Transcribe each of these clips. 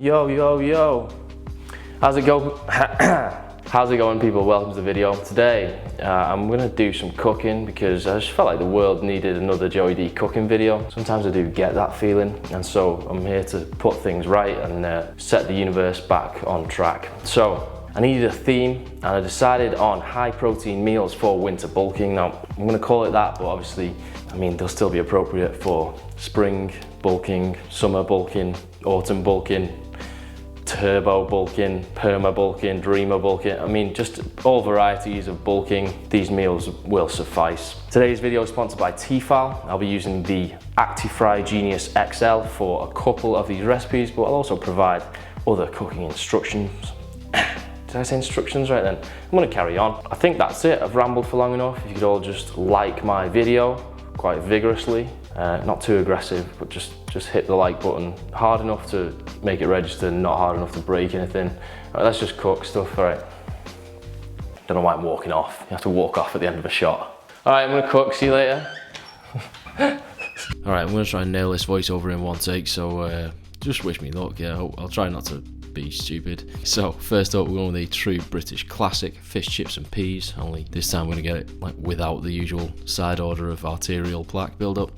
Yo, yo, yo. How's it go? How's it going, people? Welcome to the video. Today, I'm gonna do some cooking because I just felt like the world needed another Joey D cooking video. Sometimes I do get that feeling, and so I'm here to put things right and set the universe back on track. So, I needed a theme, and I decided on high protein meals for winter bulking. Now, I'm gonna call it that, but obviously, I mean, they'll still be appropriate for spring bulking, summer bulking, autumn bulking, turbo bulking, perma bulking, dreamer bulking. I mean, just all varieties of bulking. These meals will suffice. Today's video is sponsored by Tefal. I'll be using the ActiFry Genius XL for a couple of these recipes, but I'll also provide other cooking instructions. Did I say instructions right then? I'm gonna carry on. I think that's it. I've rambled for long enough. If you could all just like my video quite vigorously. Not too aggressive, but just hit the like button hard enough to make it register, not hard enough to break anything. All right, let's just cook stuff, all right. Don't know why I'm walking off. You have to walk off at the end of a shot. All right, I'm gonna cook, see you later. All right, I'm gonna try and nail this voiceover in one take, so just wish me luck. Yeah, I'll try not to be stupid. So first up, we're going with the true British classic, fish chips and peas, only this time we're gonna get it like without the usual side order of arterial plaque build-up.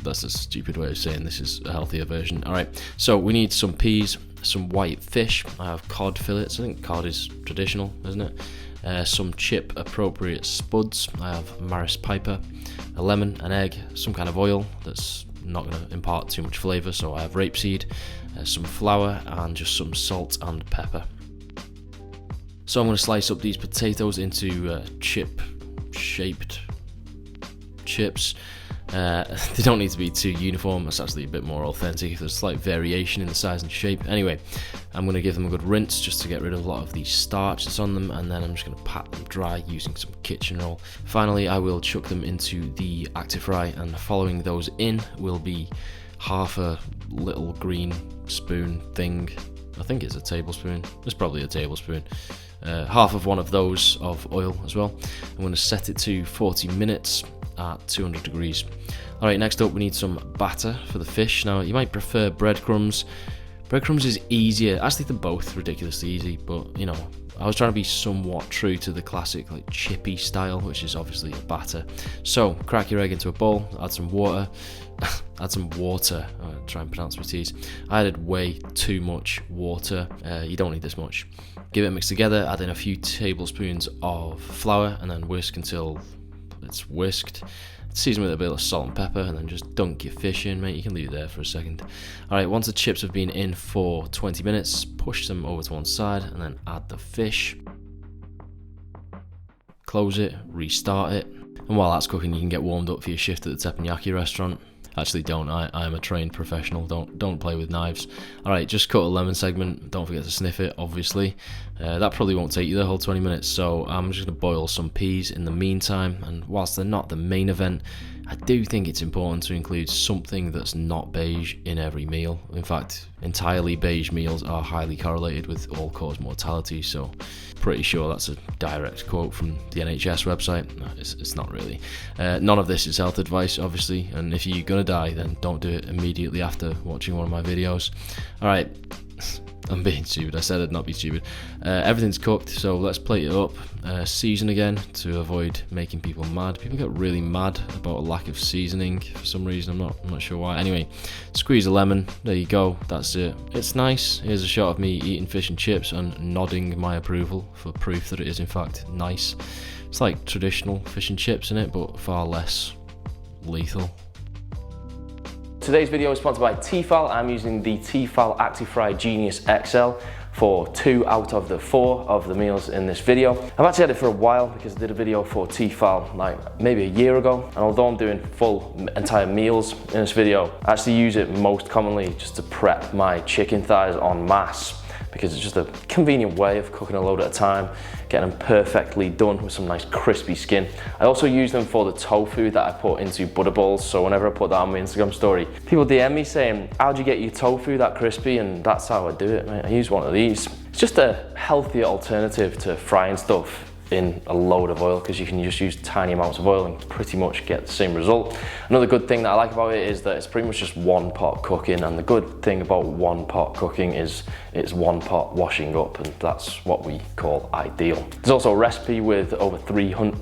That's a stupid way of saying this is a healthier version. All right, so we need some peas, some white fish. I have cod fillets. I think cod is traditional, isn't it? Some chip appropriate spuds. I have Maris Piper, a lemon, an egg, some kind of oil that's not going to impart too much flavour, so I have rapeseed, some flour, and just some salt and pepper. So I'm going to slice up these potatoes into chip-shaped chips. They don't need to be too uniform. It's actually a bit more authentic if there's slight variation in the size and shape. Anyway, I'm going to give them a good rinse just to get rid of a lot of the starch that's on them, and then I'm just going to pat them dry using some kitchen roll. Finally, I will chuck them into the ActiFry, and following those in will be half a little green spoon thing. I think it's a tablespoon. It's probably a tablespoon. Half of one of those of oil as well. I'm going to set it to 40 minutes at 200 degrees. All right, next up we need some batter for the fish. Now, you might prefer breadcrumbs. Breadcrumbs is easier. Actually, they're both ridiculously easy, but you know, I was trying to be somewhat true to the classic like chippy style, which is obviously a batter. So crack your egg into a bowl, add some water. Add some water. I'll try and pronounce my T's. I added way too much water. You don't need this much. Give it a mix together, add in a few tablespoons of flour, and then whisk until it's whisked. Season with a bit of salt and pepper, and then just dunk your fish in, mate. You can leave it there for a second. Alright, once the chips have been in for 20 minutes, push them over to one side, and then add the fish. Close it, restart it. And while that's cooking, you can get warmed up for your shift at the teppanyaki restaurant. Actually, don't. I'm a trained professional. Don't play with knives. All right, just cut a lemon segment. Don't forget to sniff it, obviously. That probably won't take you the whole 20 minutes, so I'm just going to boil some peas in the meantime. And whilst they're not the main event, I do think it's important to include something that's not beige in every meal. In fact, entirely beige meals are highly correlated with all-cause mortality, so pretty sure that's a direct quote from the NHS website. No, it's not really. None of this is health advice, obviously, and if you're gonna die, then don't do it immediately after watching one of my videos. Alright, I'm being stupid. I said I'd not be stupid. Everything's cooked, so let's plate it up. Season again to avoid making people mad. People get really mad about a lack of seasoning for some reason. I'm not sure why. Anyway, squeeze a lemon. There you go. That's it. It's nice. Here's a shot of me eating fish and chips and nodding my approval for proof that it is in fact nice. It's like traditional fish and chips in it, but far less lethal. Today's video is sponsored by Tefal. I'm using the Tefal ActiFry Genius XL for 2 out of the 4 of the meals in this video. I've actually had it for a while because I did a video for Tefal like maybe a year ago, and although I'm doing full entire meals in this video, I actually use it most commonly just to prep my chicken thighs en masse, because it's just a convenient way of cooking a load at a time, getting them perfectly done with some nice crispy skin. I also use them for the tofu that I put into butter balls, so whenever I put that on my Instagram story, people DM me saying, how'd you get your tofu that crispy? And that's how I do it, mate. I use one of these. It's just a healthier alternative to frying stuff in a load of oil, because you can just use tiny amounts of oil and pretty much get the same result. Another good thing that I like about it is that it's pretty much just one pot cooking, and the good thing about one pot cooking is it's one pot washing up, and that's what we call ideal. There's also a recipe with over 300,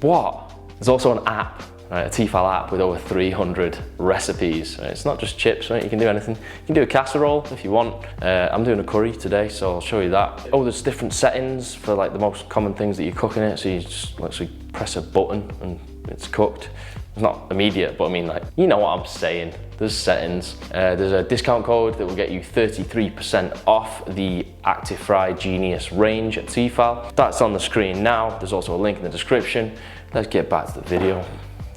There's also an app, right, a Tefal app with over 300 recipes. Right? It's not just chips, right? You can do anything. You can do a casserole if you want. I'm doing a curry today, so I'll show you that. Oh, there's different settings for like the most common things that you cook in it. So you just literally press a button and it's cooked. It's not immediate, but I mean, like, you know what I'm saying. There's settings. There's a discount code that will get you 33% off the ActiFry Genius range at Tefal. That's on the screen now. There's also a link in the description. Let's get back to the video.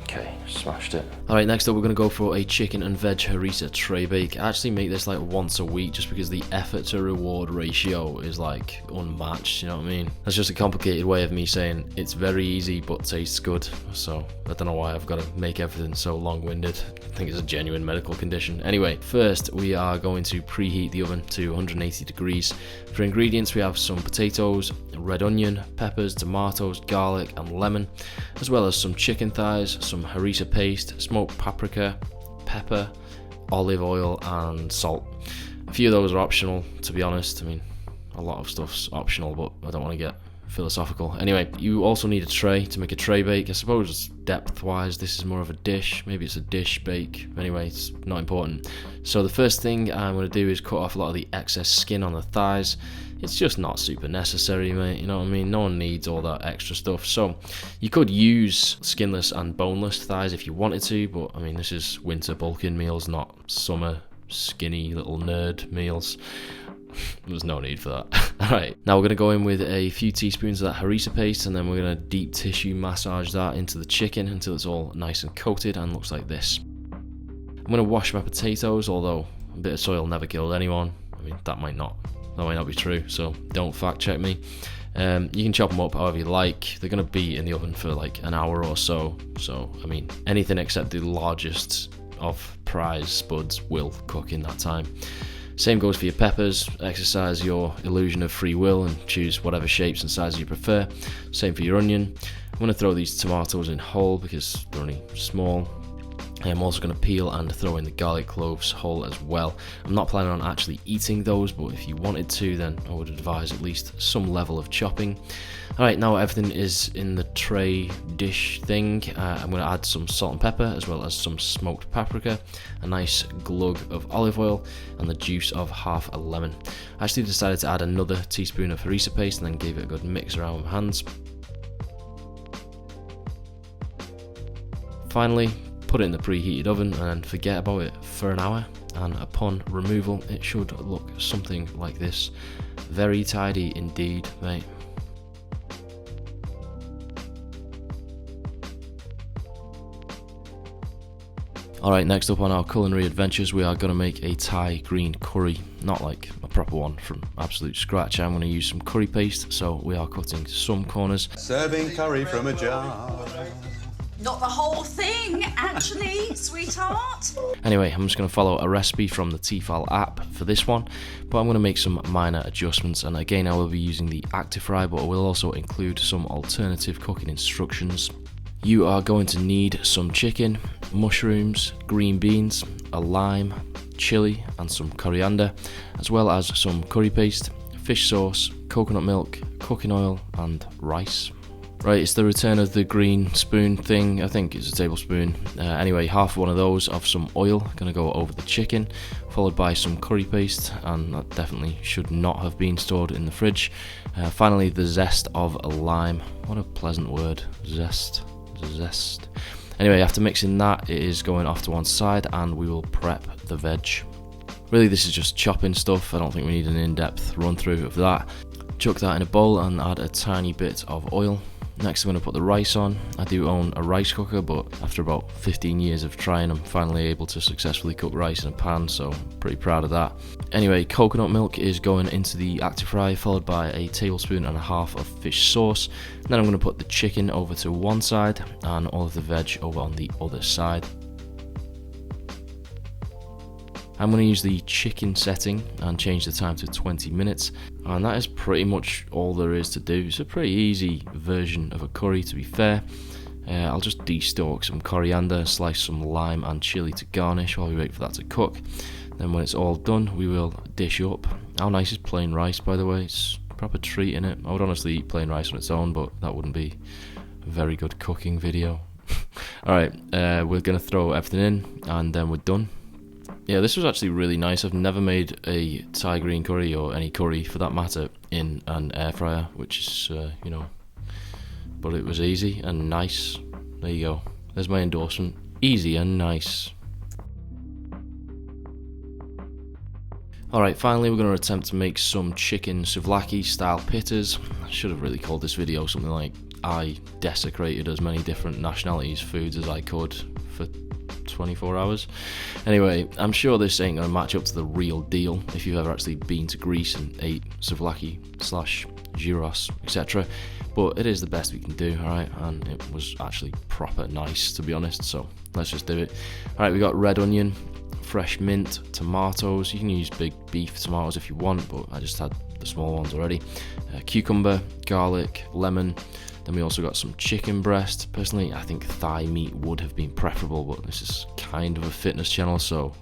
Okay, smashed it. Alright, next up we're going to go for a chicken and veg harissa tray bake. I actually make this like once a week just because the effort to reward ratio is like unmatched, you know what I mean? That's just a complicated way of me saying it's very easy but tastes good. So I don't know why I've got to make everything so long-winded. I think it's a genuine medical condition. Anyway, first we are going to preheat the oven to 180 degrees. For ingredients we have some potatoes, red onion, peppers, tomatoes, garlic and lemon, as well as some chicken thighs, some harissa paste, smoked paprika, pepper, olive oil and salt. A few of those are optional, to be honest. I mean, a lot of stuff's optional, but I don't want to get philosophical. Anyway, you also need a tray to make a tray bake. I suppose depth wise this is more of a dish, maybe it's a dish bake. Anyway, it's not important. So the first thing I'm going to do is cut off a lot of the excess skin on the thighs. It's just not super necessary, mate, you know what I mean? No one needs all that extra stuff. So you could use skinless and boneless thighs if you wanted to, but I mean, this is winter bulking meals, not summer skinny little nerd meals. There's no need for that. Alright, now we're going to go in with a few teaspoons of that harissa paste, and then we're going to deep tissue massage that into the chicken until it's all nice and coated and looks like this. I'm going to wash my potatoes, although a bit of soil never killed anyone. I mean, that might not be true, so don't fact check me. You can chop them up however you like. They're going to be in the oven for like an hour or so, I mean, anything except the largest of prize spuds will cook in that time. Same goes for your peppers. Exercise your illusion of free will and choose whatever shapes and sizes you prefer. Same for your onion. I'm going to throw these tomatoes in whole because they're only small. I'm also going to peel and throw in the garlic cloves whole as well. I'm not planning on actually eating those, but if you wanted to, then I would advise at least some level of chopping. Alright, now everything is in the tray dish thing. I'm going to add some salt and pepper, as well as some smoked paprika, a nice glug of olive oil, and the juice of half a lemon. I actually decided to add another teaspoon of harissa paste and then gave it a good mix around with my hands. Finally, put it in the preheated oven and then forget about it for an hour, and upon removal it should look something like this. Very tidy indeed, mate. Alright, next up on our culinary adventures we are going to make a Thai green curry. Not like a proper one from absolute scratch. I'm going to use some curry paste, so we are cutting some corners. Serving curry from a jar. Not the whole thing, actually, sweetheart. Anyway, I'm just going to follow a recipe from the Tefal app for this one, but I'm going to make some minor adjustments, and again I will be using the ActiFry, but I will also include some alternative cooking instructions. You are going to need some chicken, mushrooms, green beans, a lime, chili and some coriander, as well as some curry paste, fish sauce, coconut milk, cooking oil and rice. Right, it's the return of the green spoon thing. I think it's a tablespoon. Anyway, half one of those of some oil. Gonna go over the chicken, followed by some curry paste, and that definitely should not have been stored in the fridge. Finally, the zest of a lime. What a pleasant word, zest. Anyway, after mixing that, it is going off to one side, and we will prep the veg. Really, this is just chopping stuff. I don't think we need an in-depth run through of that. Chuck that in a bowl and add a tiny bit of oil. Next, I'm going to put the rice on. I do own a rice cooker, but after about 15 years of trying, I'm finally able to successfully cook rice in a pan, so I'm pretty proud of that. Anyway, coconut milk is going into the ActiFry, followed by a tablespoon and a half of fish sauce. And then I'm going to put the chicken over to one side and all of the veg over on the other side. I'm going to use the chicken setting and change the time to 20 minutes, and that is pretty much all there is to do. It's a pretty easy version of a curry, to be fair. I'll just de-stalk some coriander, slice some lime and chilli to garnish while we wait for that to cook. Then when it's all done, we will dish up. How nice is plain rice, by the way? It's a proper treat, in it. I would honestly eat plain rice on its own, but that wouldn't be a very good cooking video. Alright, we're going to throw everything in and then we're done. Yeah, this was actually really nice. I've never made a Thai green curry, or any curry for that matter, in an air fryer, which is, but it was easy and nice. There you go. There's my endorsement. Easy and nice. Alright, finally we're going to attempt to make some chicken souvlaki style pittas. I should have really called this video something like I desecrated as many different nationalities' foods as I could for 24 hours. Anyway, I'm sure this ain't going to match up to the real deal if you've ever actually been to Greece and ate souvlaki / gyros, etc. But it is the best we can do, alright? And it was actually proper nice, to be honest, so let's just do it. Alright, we got red onion, fresh mint, tomatoes. You can use big beef tomatoes if you want, but I just had the small ones already. Cucumber, garlic, lemon. Then we also got some chicken breast. Personally, I think thigh meat would have been preferable, but this is kind of a fitness channel, so,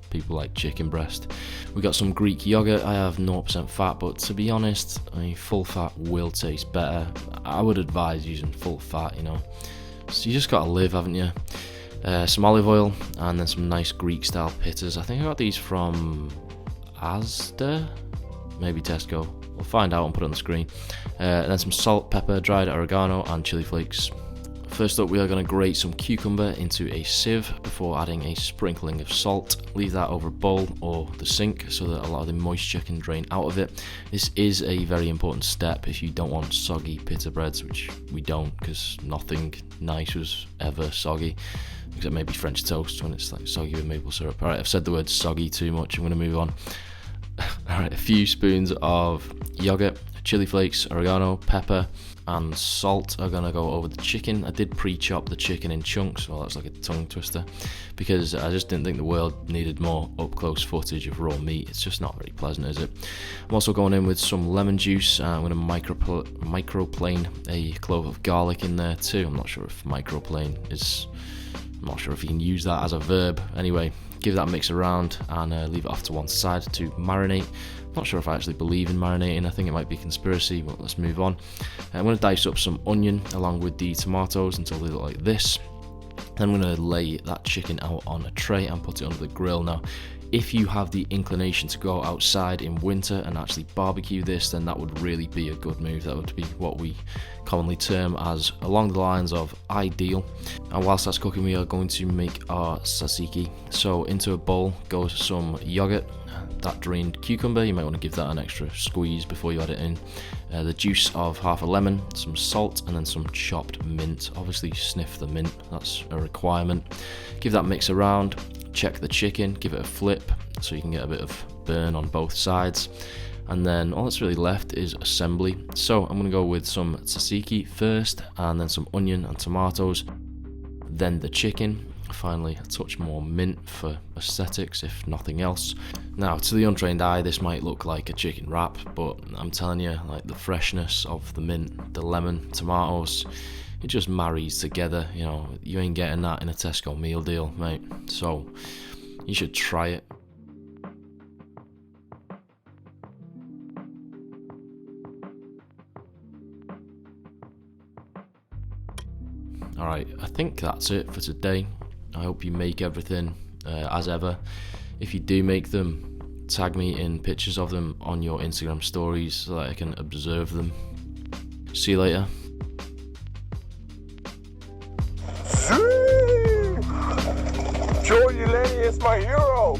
people like chicken breast. We got some Greek yogurt. I have 0% fat, but to be honest, full fat will taste better. I would advise using full fat, So you just gotta live, haven't you? Some olive oil, and then some nice Greek style pittas. I think I got these from Asda, maybe Tesco. We'll find out and put it on the screen. And then some salt, pepper, dried oregano and chili flakes. First up, we are going to grate some cucumber into a sieve before adding a sprinkling of salt. Leave that over a bowl or the sink so that a lot of the moisture can drain out of it. This is a very important step if you don't want soggy pita breads, which we don't, because nothing nice was ever soggy, except maybe French toast when it's like soggy with maple syrup. Alright, I've said the word soggy too much, I'm going to move on. Alright, a few spoons of yogurt, chili flakes, oregano, pepper and salt are going to go over the chicken. I did pre-chop the chicken in chunks, well that's like a tongue twister, because I just didn't think the world needed more up-close footage of raw meat. It's just not very pleasant, is it? I'm also going in with some lemon juice. I'm going to microplane a clove of garlic in there too. I'm not sure if you can use that as a verb. Anyway, give that a mix around and leave it off to one side to marinate. I'm not sure if I actually believe in marinating. I think it might be a conspiracy, but let's move on. I'm going to dice up some onion along with the tomatoes until they look like this. Then I'm going to lay that chicken out on a tray and put it under the grill. Now, if you have the inclination to go outside in winter and actually barbecue this, then that would really be a good move. That would be what we commonly term as along the lines of ideal. And whilst that's cooking, we are going to make our tzatziki. So into a bowl goes some yogurt, that drained cucumber, you might want to give that an extra squeeze before you add it in, the juice of half a lemon, some salt and then some chopped mint. Obviously sniff the mint, that's a requirement. Give that mix around, check the chicken, give it a flip so you can get a bit of burn on both sides, and then all that's really left is assembly. So I'm going to go with some tzatziki first, and then some onion and tomatoes, then the chicken, finally a touch more mint for aesthetics if nothing else. Now to the untrained eye this might look like a chicken wrap, but I'm telling you, like, the freshness of the mint, the lemon, tomatoes, it just marries together. You ain't getting that in a Tesco meal deal, mate, so you should try it. Alright, I think that's it for today. I hope you make everything as ever. If you do make them, tag me in pictures of them on your Instagram stories so that I can observe them. See you later. Joey Lenny is my hero.